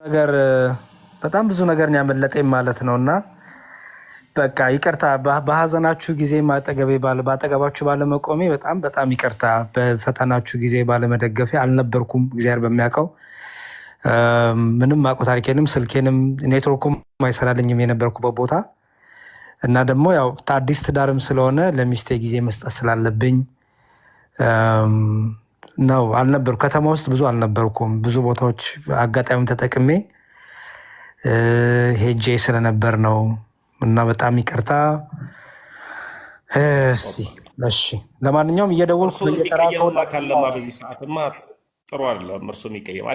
ነገር በጣም ብዙ ነገር ያመለጠኝ ማለት ነውና በቃ ይቅርታ በሐዘናችሁ ጊዜ ባጠገባችሁ ባለመቆሜ በጣም ይቅርታ። በፈተናችሁ ጊዜ ባለመደገፌ አልነበርኩም። እግዚአብሔር በሚያውቀው ምንም አውቀው ታሪኬንም ስልኬንም ኔትወርኩም አይሰራልኝም የነበርኩበት ቦታ እና ደግሞ ያው አዲስ ትዳርም ስለሆነ ለሚስቴ ጊዜ መስጠት ስላለብኝ ነው አልነበርኩ። ከተማ ውስጥ ብዙ አልነበርኩም። ብዙ ቦታዎች አጋጣሚውን ተጠቅሜ ሄጄ ስለነበር ነው እና በጣም ይቅርታ። እሺ ለማንኛውም እየደወልኩ የሚቀየም ካለማ በዚህ ሰዓትማ ጥሩ አይደለም። እርሶ የሚቀየም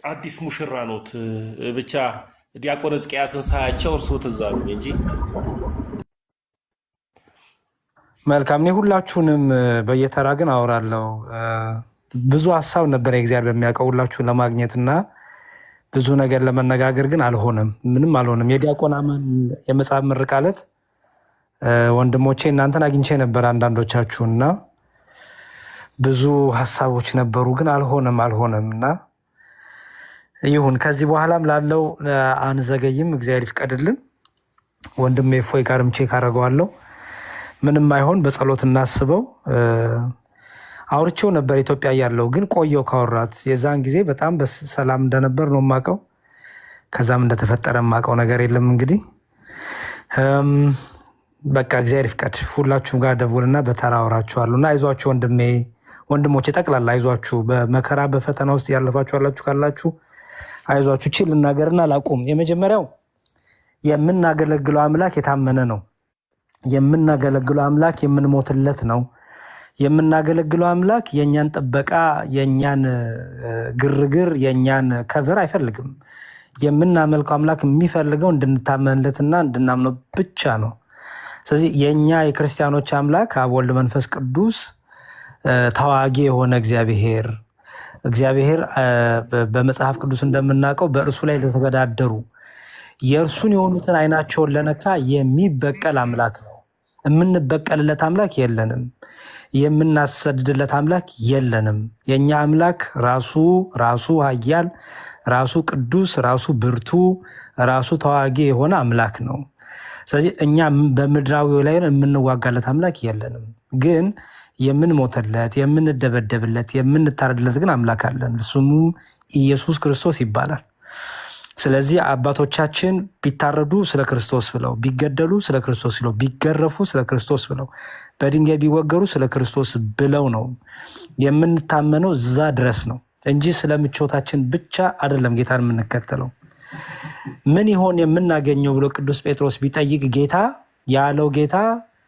አዲስ ሙሽራ ኖት። ብቻ ዲያቆን ሕዝቅያስን ሳያቸው እርሶ ትዝ አሉኝ እንጂ መልካም። እኔ ሁላችሁንም በየተራ ግን አወራለሁ። ብዙ ሀሳብ ነበር እግዚአብሔር በሚያውቀው ሁላችሁን ለማግኘትና ብዙ ነገር ለመነጋገር ግን አልሆነም፣ ምንም አልሆነም። የዲያቆን አማን የመጽሐፍ ምርቃለት ወንድሞቼ እናንተን አግኝቼ ነበር አንዳንዶቻችሁና ብዙ ሀሳቦች ነበሩ፣ ግን አልሆነም እና ይሁን። ከዚህ በኋላም ላለው አንዘገይም፣ እግዚአብሔር ይፍቀድልን። ወንድሜ እፎይ ጋርም ቼክ አደርገዋለሁ። ምንም አይሆን፣ በጸሎት እናስበው። አውርቼው ነበር ኢትዮጵያ ያለው ግን ቆየው ካወራት። የዛን ጊዜ በጣም በሰላም እንደነበር ነው የማውቀው። ከዛም እንደተፈጠረ የማውቀው ነገር የለም። እንግዲህ በቃ እግዚአብሔር ይፍቀድ። ሁላችሁም ጋር ደውልና በተራ አወራችኋለሁ እና አይዟችሁ ወንድሞቼ ጠቅላላ አይዟችሁ። በመከራ በፈተና ውስጥ ያለፋችሁ ያላችሁ ካላችሁ አይዟችሁ። ችል ልናገርና ላቁም። የመጀመሪያው የምናገለግለው አምላክ የታመነ ነው። የምናገለግለው አምላክ የምንሞትለት ነው። የምናገለግለው አምላክ የእኛን ጥበቃ፣ የእኛን ግርግር፣ የእኛን ከቨር አይፈልግም። የምናመልከው አምላክ የሚፈልገው እንድንታመንለትና እንድናምነው ብቻ ነው። ስለዚህ የእኛ የክርስቲያኖች አምላክ አብ፣ ወልድ፣ መንፈስ ቅዱስ ተዋጊ የሆነ እግዚአብሔር በመጽሐፍ ቅዱስ እንደምናውቀው በእርሱ ላይ ለተገዳደሩ የእርሱን የሆኑትን አይናቸውን ለነካ የሚበቀል አምላክ ነው። የምንበቀልለት አምላክ የለንም። የምናሰድድለት አምላክ የለንም። የእኛ አምላክ ራሱ ኃያል፣ ራሱ ቅዱስ፣ ራሱ ብርቱ፣ ራሱ ተዋጊ የሆነ አምላክ ነው። ስለዚህ እኛ በምድራዊ ላይ የምንዋጋለት አምላክ የለንም። ግን የምንሞተለት፣ የምንደበደብለት፣ የምንታረድለት ግን አምላክ አለን። እሱም ኢየሱስ ክርስቶስ ይባላል። ስለዚህ አባቶቻችን ቢታረዱ ስለ ክርስቶስ ብለው፣ ቢገደሉ ስለ ክርስቶስ ብለው፣ ቢገረፉ ስለ ክርስቶስ ብለው፣ በድንጋይ ቢወገሩ ስለ ክርስቶስ ብለው ነው። የምንታመነው እዛ ድረስ ነው እንጂ ስለ ምቾታችን ብቻ አይደለም ጌታን የምንከተለው። ምን ይሆን የምናገኘው ብሎ ቅዱስ ጴጥሮስ ቢጠይቅ ጌታ ያለው ጌታ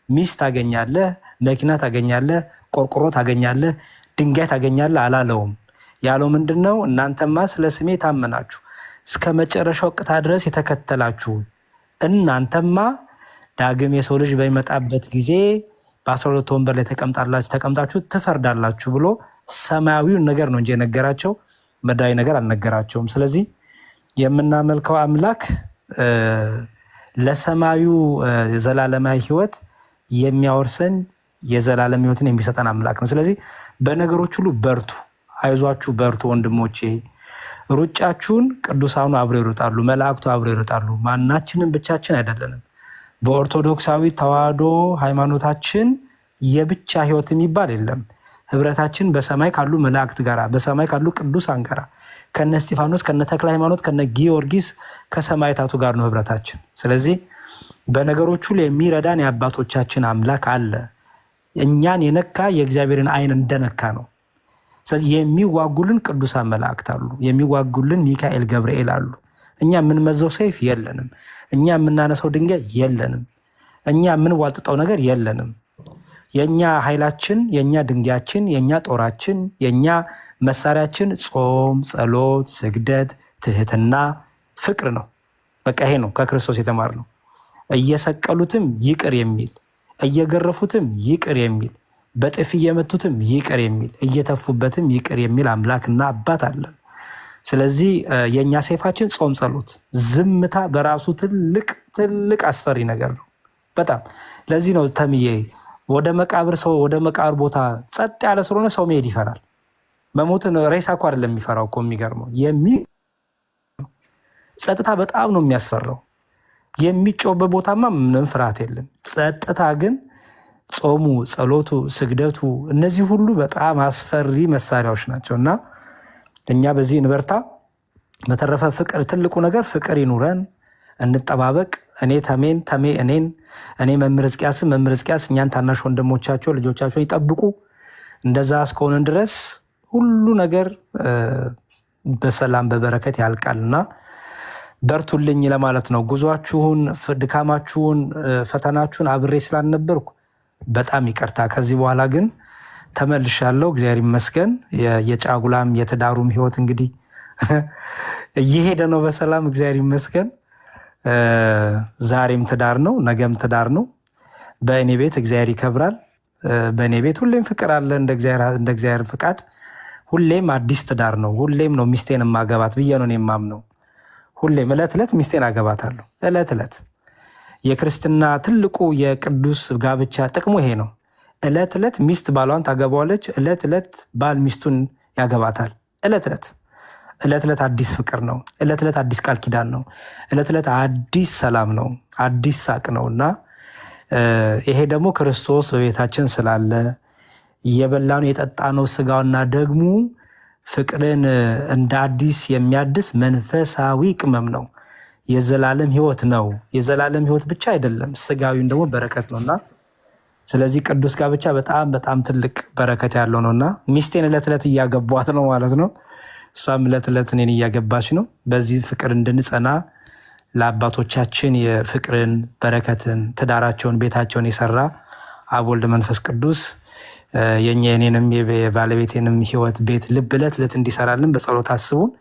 ሚስት ታገኛለህ፣ መኪና ታገኛለህ፣ ቆርቆሮ ታገኛለህ፣ ድንጋይ ታገኛለህ አላለውም። ያለው ምንድነው? እናንተማ ስለ ስሜ ታመናችሁ እስከ መጨረሻው ቅታ ድረስ የተከተላችሁ እናንተማ ዳግም የሰው ልጅ በሚመጣበት ጊዜ በ12 ወንበር ላይ ተቀምጣችሁ ትፈርዳላችሁ ብሎ ሰማያዊውን ነገር ነው እንጂ የነገራቸው ምድራዊ ነገር አልነገራቸውም። ስለዚህ የምናመልከው አምላክ ለሰማዩ የዘላለማዊ ሕይወት የሚያወርሰን የዘላለም ሕይወትን የሚሰጠን አምላክ ነው። ስለዚህ በነገሮች ሁሉ በርቱ፣ አይዟችሁ፣ በርቱ ወንድሞቼ። ሩጫችሁን ቅዱሳኑ አብረው ይሮጣሉ፣ መላእክቱ አብረው ይሮጣሉ። ማናችንም ብቻችን አይደለንም። በኦርቶዶክሳዊ ተዋህዶ ሃይማኖታችን የብቻ ህይወት የሚባል የለም። ህብረታችን በሰማይ ካሉ መላእክት ጋራ፣ በሰማይ ካሉ ቅዱሳን ጋራ፣ ከነ እስጢፋኖስ፣ ከነ ተክለ ሃይማኖት፣ ከነ ጊዮርጊስ ከሰማዕታቱ ጋር ነው ህብረታችን። ስለዚህ በነገሮቹ ላይ የሚረዳን የአባቶቻችን አምላክ አለ። እኛን የነካ የእግዚአብሔርን አይን እንደነካ ነው። ስለዚህ የሚዋጉልን ቅዱሳን መላእክት አሉ፣ የሚዋጉልን ሚካኤል፣ ገብርኤል አሉ። እኛ የምንመዘው ሰይፍ የለንም። እኛ የምናነሳው ድንጋይ የለንም። እኛ የምንዋጥጠው ነገር የለንም። የእኛ ኃይላችን፣ የእኛ ድንጋያችን፣ የእኛ ጦራችን፣ የእኛ መሳሪያችን ጾም፣ ጸሎት፣ ስግደት፣ ትህትና፣ ፍቅር ነው። በቃ ይሄ ነው ከክርስቶስ የተማርነው። እየሰቀሉትም ይቅር የሚል፣ እየገረፉትም ይቅር የሚል፣ በጥፊ እየመቱትም ይቅር የሚል፣ እየተፉበትም ይቅር የሚል አምላክና አባት አለን። ስለዚህ የእኛ ሰይፋችን ጾም፣ ጸሎት፣ ዝምታ በራሱ ትልቅ አስፈሪ ነገር ነው በጣም። ለዚህ ነው ተምዬ ወደ መቃብር ቦታ ጸጥ ያለ ስለሆነ ሰው መሄድ ይፈራል። መሞትን ሬሳ እኮ አይደለም የሚፈራው እኮ የሚገርመው ጸጥታ በጣም ነው የሚያስፈራው። የሚጮህበት ቦታማ ምንም ፍርሃት የለም። ጸጥታ ግን ጾሙ፣ ጸሎቱ፣ ስግደቱ እነዚህ ሁሉ በጣም አስፈሪ መሳሪያዎች ናቸው እና እኛ በዚህ እንበርታ። በተረፈ ፍቅር፣ ትልቁ ነገር ፍቅር ይኑረን፣ እንጠባበቅ። እኔ ተሜን፣ ተሜ እኔን፣ እኔ መምህር ሕዝቅያስን፣ መምህር ሕዝቅያስ እኛን ታናሽ ወንድሞቻቸው ልጆቻቸውን ይጠብቁ። እንደዛ እስከሆንን ድረስ ሁሉ ነገር በሰላም በበረከት ያልቃልና በርቱልኝ ለማለት ነው። ጉዟችሁን፣ ድካማችሁን፣ ፈተናችሁን አብሬ ስላልነበርኩ በጣም ይቅርታ። ከዚህ በኋላ ግን ተመልሻለሁ። እግዚአብሔር ይመስገን። የጫጉላም የትዳሩም ህይወት እንግዲህ እየሄደ ነው በሰላም እግዚአብሔር ይመስገን። ዛሬም ትዳር ነው፣ ነገም ትዳር ነው። በእኔ ቤት እግዚአብሔር ይከብራል። በእኔ ቤት ሁሌም ፍቅር አለ። እንደ እግዚአብሔር ፍቃድ ሁሌም አዲስ ትዳር ነው። ሁሌም ነው ሚስቴን ማገባት ብዬ ነው የማምነው። ሁሌም ዕለት ዕለት ሚስቴን አገባታለሁ። ዕለት ዕለት የክርስትና ትልቁ የቅዱስ ጋብቻ ጥቅሙ ይሄ ነው። ዕለት ዕለት ሚስት ባሏን ታገባዋለች። ዕለት ዕለት ባል ሚስቱን ያገባታል። ዕለት ዕለት ዕለት ዕለት አዲስ ፍቅር ነው። ዕለት ዕለት አዲስ ቃል ኪዳን ነው። ዕለት ዕለት አዲስ ሰላም ነው፣ አዲስ ሳቅ ነው እና ይሄ ደግሞ ክርስቶስ በቤታችን ስላለ እየበላነው የጠጣነው ስጋውና ደግሞ ፍቅርን እንደ አዲስ የሚያድስ መንፈሳዊ ቅመም ነው። የዘላለም ህይወት ነው። የዘላለም ህይወት ብቻ አይደለም፣ ስጋዊን ደግሞ በረከት ነውና ስለዚህ ቅዱስ ጋብቻ በጣም በጣም ትልቅ በረከት ያለው ነውና ሚስቴን ዕለት ዕለት እያገቧት ነው ማለት ነው። እሷም ዕለት ዕለት እኔን እያገባች ነው። በዚህ ፍቅር እንድንጸና ለአባቶቻችን የፍቅርን በረከትን ትዳራቸውን ቤታቸውን የሰራ አብ ወልድ መንፈስ ቅዱስ የኔንም የባለቤቴንም ህይወት ቤት ልብ ዕለት ዕለት እንዲሰራልን በጸሎት አስቡን።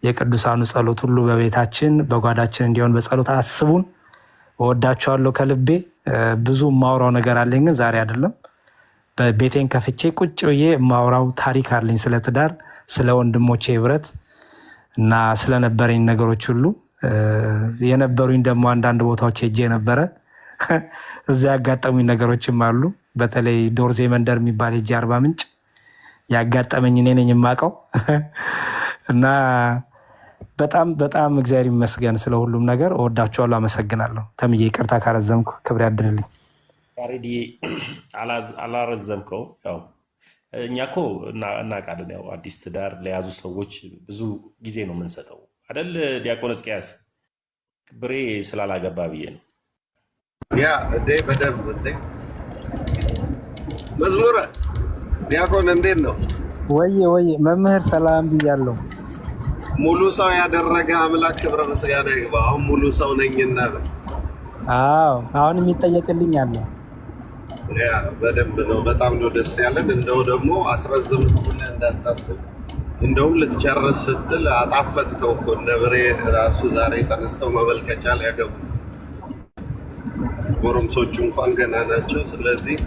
የቅዱሳኑ ጸሎት ሁሉ በቤታችን በጓዳችን እንዲሆን በጸሎት አስቡን። እወዳቸዋለሁ ከልቤ። ብዙ የማውራው ነገር አለኝ ግን ዛሬ አይደለም። በቤቴን ከፍቼ ቁጭ ብዬ የማውራው ታሪክ አለኝ ስለ ትዳር፣ ስለ ወንድሞቼ ህብረት እና ስለነበረኝ ነገሮች ሁሉ የነበሩኝ ደግሞ አንዳንድ ቦታዎች ሄጄ ነበረ። እዚያ ያጋጠሙኝ ነገሮችም አሉ። በተለይ ዶርዜ መንደር የሚባል ሄጄ አርባ ምንጭ ያጋጠመኝ እኔ ነኝ የማውቀው እና በጣም በጣም እግዚአብሔር ይመስገን ስለ ሁሉም ነገር። እወዳቸዋለሁ። አመሰግናለሁ። ተምዬ ይቅርታ ካረዘምኩ ክብር ያድርልኝ። ሬዲ አላረዘምከው። ያው እኛ እኮ እናውቃለን። ያው አዲስ ትዳር ለያዙ ሰዎች ብዙ ጊዜ ነው የምንሰጠው አይደል? ዲያቆን ሕዝቅያስ ብሬ ስላላገባ ብዬ ነው። ያ እንዴ በደንብ እንዴ መዝሙረ ዲያቆን እንዴት ነው? ወይ መምህር ሰላም ብያለሁ። ሙሉ ሰው ያደረገ አምላክ ክብረ ምስጋና ይግባ። አሁን ሙሉ ሰው ነኝና አዎ አሁን የሚጠየቅልኝ አለ። ያ በደንብ ነው። በጣም ነው ደስ ያለን። እንደው ደግሞ አስረዝም ብለህ እንዳታስብ፣ እንደውም ልትጨርስ ስትል አጣፈጥከው እኮ። ነብሬ ራሱ ዛሬ ተነስተው ማመልከቻ ላይ ያገቡ ጎረምሶቹ እንኳን ገና ናቸው። ስለዚህ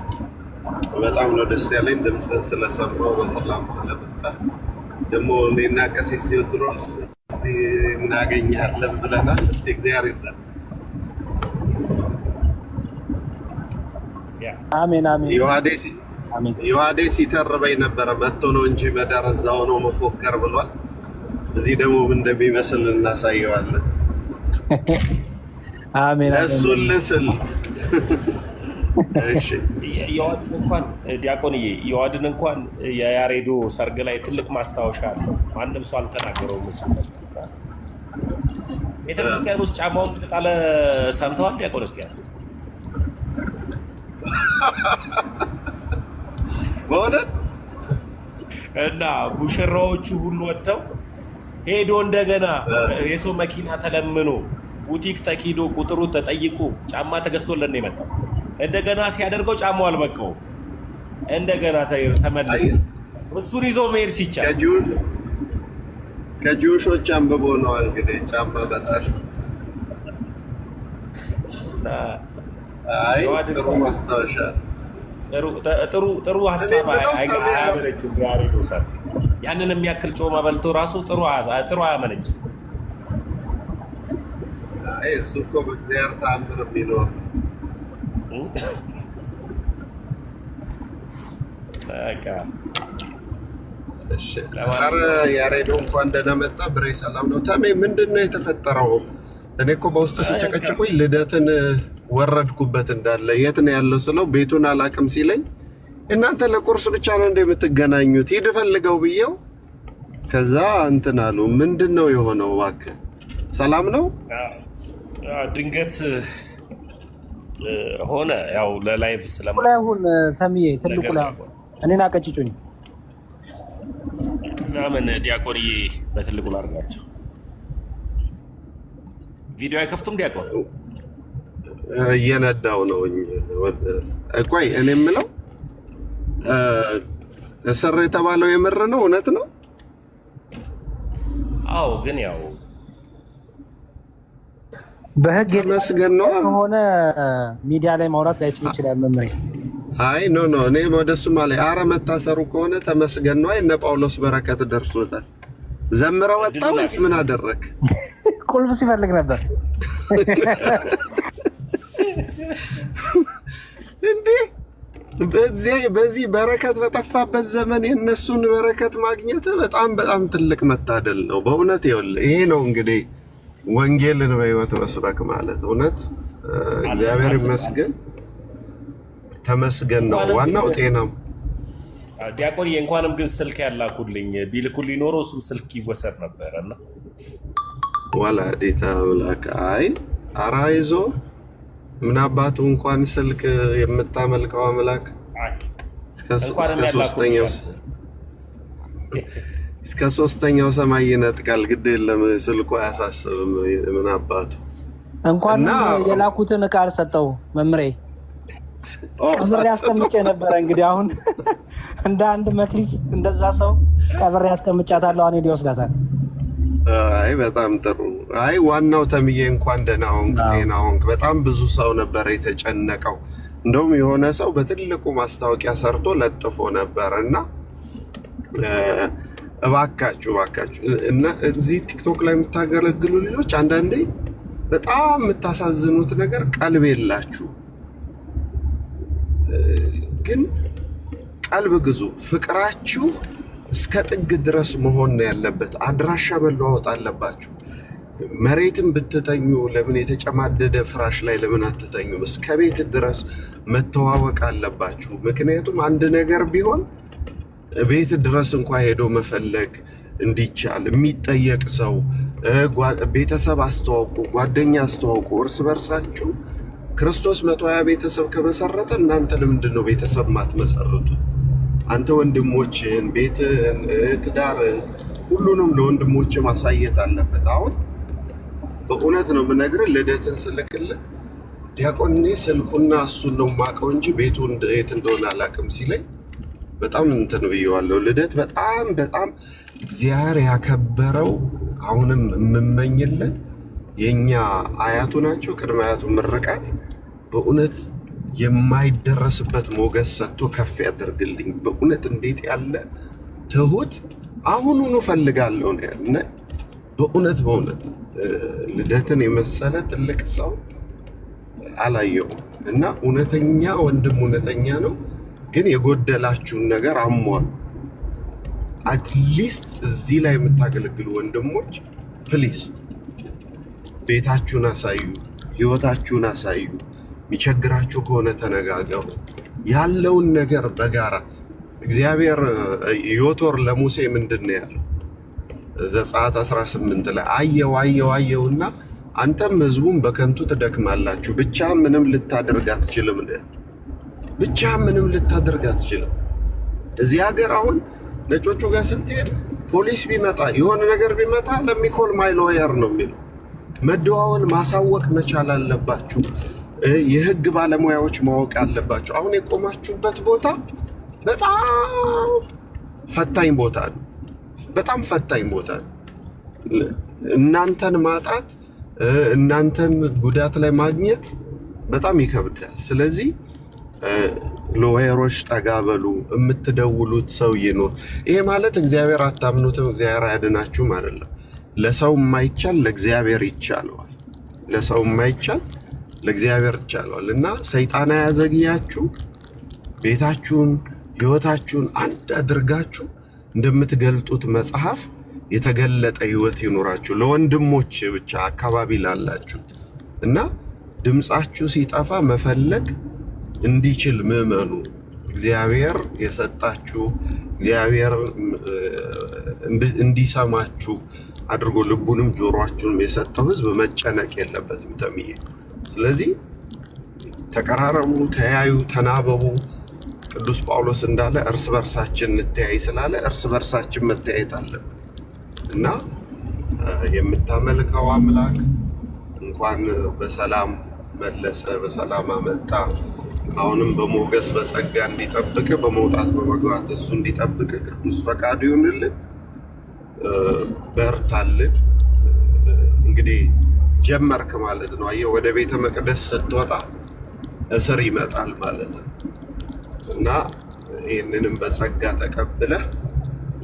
በጣም ነው ደስ ያለኝ ድምፅህን ስለሰማው በሰላም ስለመጣ። ደግሞ እኔና ቀሲስ ቴዎድሮስ እዚህ እናገኛለን ብለናል። እስቲ እግዚአብሔር ይርዳል። አሜን አሜን። ዮሐዴ ሲተርበኝ ነበረ መጥቶ ነው እንጂ መዳር እዛው ነው መፎከር ብሏል። እዚህ ደግሞ ምን እንደሚመስል እናሳየዋለን። አሜን። እሱን ልስል እሺ። የዋድን እንኳን ዲያቆንዬ የዋድን እንኳን የያሬዶ ሰርግ ላይ ትልቅ ማስታወሻ አለው። ማንም ሰው አልተናገረውም። እሱ ቤተክርስቲያን ውስጥ ጫማውን ጣለ። ሰምተዋል ዲያቆን ሕዝቅያስ? በእውነት እና ሙሽራዎቹ ሁሉ ወጥተው ሄዶ እንደገና የሰው መኪና ተለምኖ ቡቲክ ተኪዶ ቁጥሩ ተጠይቁ ጫማ ተገዝቶለን ነው የመጣው። እንደገና ሲያደርገው ጫማው አልበቃውም። እንደገና ተመለሰ። እሱን ይዞ መሄድ ሲቻል ከጂውሾች አንብቦ ነው እንግዲህ ጫማ በጣል። አይ ጥሩ ማስታወሻ፣ ጥሩ ሀሳብ አያመነጭም። ያሬዶ ሰርግ ያንን የሚያክል ጮማ በልቶ ራሱ ጥሩ አያመነጭም። አይ እሱ እኮ በእግዚአብሔር ተአምር የሚኖር እሺ ኧረ ያሬዶ እንኳን ደህና መጣ። ብሬ ሰላም ነው። ተሜ ምንድነው የተፈጠረው? እኔ እኮ በውስጥ ሲጨቀጭቁኝ ልደትን ወረድኩበት እንዳለ የት ነው ያለው ስለው ቤቱን አላቅም ሲለኝ እናንተ ለቁርስ ብቻ ነው እንደምትገናኙት ሂድ ፈልገው ብየው ከዛ እንትን አሉ። ምንድነው የሆነው? እባክህ ሰላም ነው? ድንገት ሆነ ያው ለላይቭ ስለማለት ላይ ሁን ተምዬ ትልቁ ላይ እኔን አቀጭጩኝ ምናምን ዲያቆንዬ በትልቁ ላድርጋቸው። ቪዲዮ አይከፍቱም ዲያቆን እየነዳው ነው። ቆይ እኔ የምለው እስር የተባለው የምር ነው? እውነት ነው? አዎ ግን ያው በህግ መስገን ነው ሆነ ሚዲያ ላይ ማውራት ላይችል ይችላል መምሬ። አይ ኖ እኔ ወደሱ ማለት አረ መታሰሩ ከሆነ ተመስገን ነው። እነ ጳውሎስ በረከት ደርሶታል። ዘምረው ወጣ ወይስ ምን አደረክ? ቁልፍ ሲፈልግ ነበር እንዴ! በዚህ በረከት በጠፋበት ዘመን የነሱን በረከት ማግኘት በጣም ትልቅ መታደል ነው በእውነት። ይኸውልህ ይሄ ነው እንግዲህ ወንጌልን በህይወት መስበክ ማለት እውነት። እግዚአብሔር ይመስገን ተመስገን ነው ዋናው ጤናም። ዲያቆን እንኳንም ግን ስልክ ያላኩልኝ ቢልኩልኝ ኖሮ እሱም ስልክ ይወሰድ ነበርና ወላዲተ አምላክ አይ አራይዞ ምን አባቱ እንኳን ስልክ የምታመልከው አምላክ እስከ ሶስተኛው ሰማይ ይነጥቃል። ግድ የለም ስልኩ አያሳስብም። ምን አባቱ እንኳን የላኩትን ዕቃ አልሰጠው መምሬ ቀብሬ ያስቀምጬ ነበረ። እንግዲህ አሁን እንደ አንድ መክሊት እንደዛ ሰው ቀብሬ ያስቀምጫታለሁ። እኔ ሊወስዳታል። አይ በጣም ጥሩ። አይ ዋናው ተምዬ እንኳን ደህና ሆንክ፣ ጤና ሆንክ። በጣም ብዙ ሰው ነበር የተጨነቀው። እንደውም የሆነ ሰው በትልቁ ማስታወቂያ ሰርቶ ለጥፎ ነበር እና እባካችሁ እና እዚህ ቲክቶክ ላይ የምታገለግሉ ልጆች አንዳንዴ በጣም የምታሳዝኑት ነገር ቀልብ የላችሁ። ግን ቀልብ ግዙ። ፍቅራችሁ እስከ ጥግ ድረስ መሆን ነው ያለበት። አድራሻ መለዋወጥ አለባችሁ። መሬትን ብትተኙ ለምን የተጨማደደ ፍራሽ ላይ ለምን አትተኙም? እስከ ቤት ድረስ መተዋወቅ አለባችሁ። ምክንያቱም አንድ ነገር ቢሆን ቤት ድረስ እንኳ ሄዶ መፈለግ እንዲቻል የሚጠየቅ ሰው ቤተሰብ አስተዋውቁ፣ ጓደኛ አስተዋውቁ። እርስ በርሳችሁ ክርስቶስ 120 ቤተሰብ ከመሰረተ እናንተ ለምንድን ነው ቤተሰብ ማትመሰርቱት? አንተ ወንድሞችን፣ ቤትን፣ ትዳርን ሁሉንም ለወንድሞች ማሳየት አለበት። አሁን በእውነት ነው የምነግርህ፣ ልደትን ስልክልህ ዲያቆን እኔ ስልኩና እሱን ነው የማውቀው እንጂ ቤቱ የት እንደሆነ አላውቅም ሲለኝ በጣም እንትን ብየዋለሁ። ልደት በጣም እግዚአብሔር ያከበረው አሁንም የምመኝለት የኛ አያቱ ናቸው። ቅድመ አያቱ ምርቃት በእውነት የማይደረስበት ሞገስ ሰጥቶ ከፍ ያደርግልኝ። በእውነት እንዴት ያለ ትሁት አሁኑኑ ፈልጋለሁ ነው ያለ። በእውነት ልደትን የመሰለ ትልቅ ሰው አላየውም እና እውነተኛ ወንድም እውነተኛ ነው። ግን የጎደላችሁን ነገር አሟሉ። አትሊስት እዚህ ላይ የምታገለግሉ ወንድሞች ፕሊስ ቤታችሁን አሳዩ፣ ህይወታችሁን አሳዩ። የሚቸግራችሁ ከሆነ ተነጋገሩ። ያለውን ነገር በጋራ እግዚአብሔር ዮቶር ለሙሴ ምንድን ነው ያለው? ዘጸአት 18 ላይ አየውና አንተም ህዝቡን በከንቱ ትደክማላችሁ፣ ብቻ ምንም ልታደርግ አትችልም ነው ያለው። ብቻ ምንም ልታደርግ አትችልም። እዚህ ሀገር አሁን ነጮቹ ጋር ስትሄድ ፖሊስ ቢመጣ የሆነ ነገር ቢመጣ ለሚኮል ማይ ሎየር ነው የሚለው። መደዋወል ማሳወቅ መቻል አለባችሁ። የህግ ባለሙያዎች ማወቅ አለባችሁ። አሁን የቆማችሁበት ቦታ በጣም ፈታኝ ቦታ ነው። በጣም ፈታኝ ቦታ ነው። እናንተን ማጣት፣ እናንተን ጉዳት ላይ ማግኘት በጣም ይከብዳል። ስለዚህ ሎየሮች ጠጋ በሉ፣ የምትደውሉት ሰው ይኖር። ይሄ ማለት እግዚአብሔር አታምኑትም፣ እግዚአብሔር አያድናችሁም አይደለም። ለሰው የማይቻል ለእግዚአብሔር ይቻለዋል። ለሰው የማይቻል ለእግዚአብሔር ይቻለዋል። እና ሰይጣን አያዘግያችሁ። ቤታችሁን ህይወታችሁን አንድ አድርጋችሁ እንደምትገልጡት መጽሐፍ የተገለጠ ህይወት ይኖራችሁ ለወንድሞች ብቻ አካባቢ ላላችሁ እና ድምጻችሁ ሲጠፋ መፈለግ እንዲችል ምዕመኑ እግዚአብሔር የሰጣችሁ እግዚአብሔር እንዲሰማችሁ አድርጎ ልቡንም ጆሮአችሁንም የሰጠው ህዝብ መጨነቅ የለበትም ተምዬ። ስለዚህ ተቀራረቡ፣ ተያዩ፣ ተናበቡ። ቅዱስ ጳውሎስ እንዳለ እርስ በርሳችን እንተያይ ስላለ እርስ በርሳችን መተያየት አለብን እና የምታመልከው አምላክ እንኳን በሰላም መለሰ በሰላም አመጣ። አሁንም በሞገስ በጸጋ እንዲጠብቅ በመውጣት በመግባት እሱ እንዲጠብቅ ቅዱስ ፈቃዱ ይሁንልን። በርታልን። እንግዲህ ጀመርክ ማለት ነው። አየህ ወደ ቤተ መቅደስ ስትወጣ እስር ይመጣል ማለት ነው እና ይህንንም በጸጋ ተቀብለህ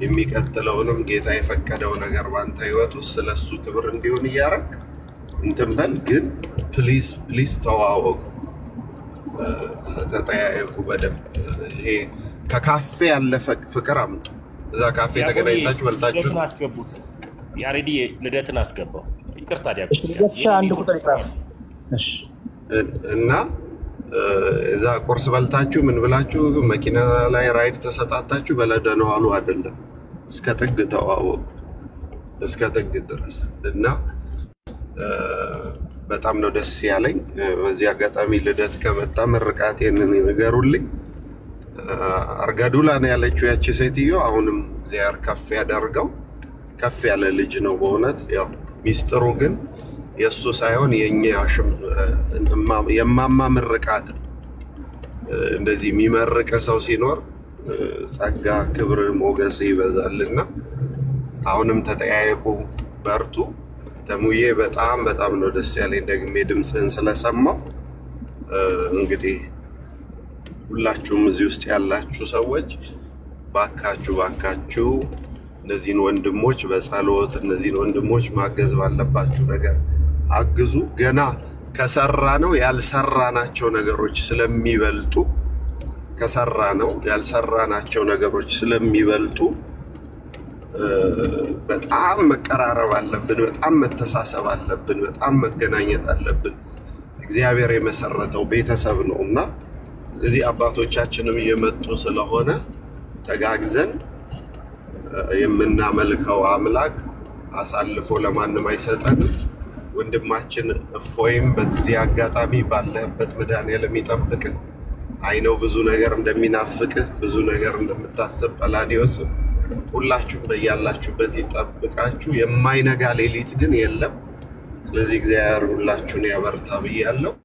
የሚቀጥለውንም ጌታ የፈቀደው ነገር ባንተ ህይወት ውስጥ ስለሱ ክብር እንዲሆን እያረክ እንትን በል። ግን ፕሊዝ ፕሊዝ ተዋወቁ፣ ተጠያየቁ በደንብ። ይሄ ከካፌ ያለፈ ፍቅር አምጡ። እዛ ካፌ ተገናኝታችሁ በልታችሁ አስገቡት። ያሬዲ ልደትን አስገባው። ይቅርታ አንድ ቁጥር ይጻፍ እና እዛ ቁርስ በልታችሁ ምን ብላችሁ መኪና ላይ ራይድ ተሰጣጣችሁ በለደነው አሉ አይደለም። እስከ ጥግ ተዋወቁ፣ እስከ ጥግ ድረስ እና በጣም ነው ደስ ያለኝ። በዚህ አጋጣሚ ልደት ከመጣ ምርቃቴን ንገሩልኝ። አርጋዱላ ነው ያለችው ያቺ ሴትዮ። አሁንም እግዚአብሔር ከፍ ያደርገው። ከፍ ያለ ልጅ ነው በእውነት። ያው ሚስጥሩ ግን የእሱ ሳይሆን የእኛ የማማ ምርቃት። እንደዚህ የሚመርቅ ሰው ሲኖር ጸጋ፣ ክብር፣ ሞገስ ይበዛልና አሁንም ተጠያየቁ፣ በርቱ። ተሙዬ በጣም በጣም ነው ደስ ያለኝ ደግሜ ድምፅህን ስለሰማሁ። እንግዲህ ሁላችሁም እዚህ ውስጥ ያላችሁ ሰዎች ባካችሁ ባካችሁ እነዚህን ወንድሞች በጸሎት እነዚህን ወንድሞች ማገዝ ባለባችሁ ነገር አግዙ። ገና ከሰራ ነው ያልሰራናቸው ነገሮች ስለሚበልጡ ያልሰራናቸው ነገሮች ስለሚበልጡ በጣም መቀራረብ አለብን፣ በጣም መተሳሰብ አለብን፣ በጣም መገናኘት አለብን። እግዚአብሔር የመሰረተው ቤተሰብ ነው እና እዚህ አባቶቻችንም እየመጡ ስለሆነ ተጋግዘን የምናመልከው አምላክ አሳልፎ ለማንም አይሰጠንም። ወንድማችን እፎይም በዚህ አጋጣሚ ባለህበት መድኃኔዓለም ይጠብቅህ። አይነው ብዙ ነገር እንደሚናፍቅህ ብዙ ነገር እንደምታስብ ጰላዲዮስም ሁላችሁም በያላችሁበት ይጠብቃችሁ። የማይነጋ ሌሊት ግን የለም። ስለዚህ እግዚአብሔር ሁላችሁን ያበርታ ብያለሁ።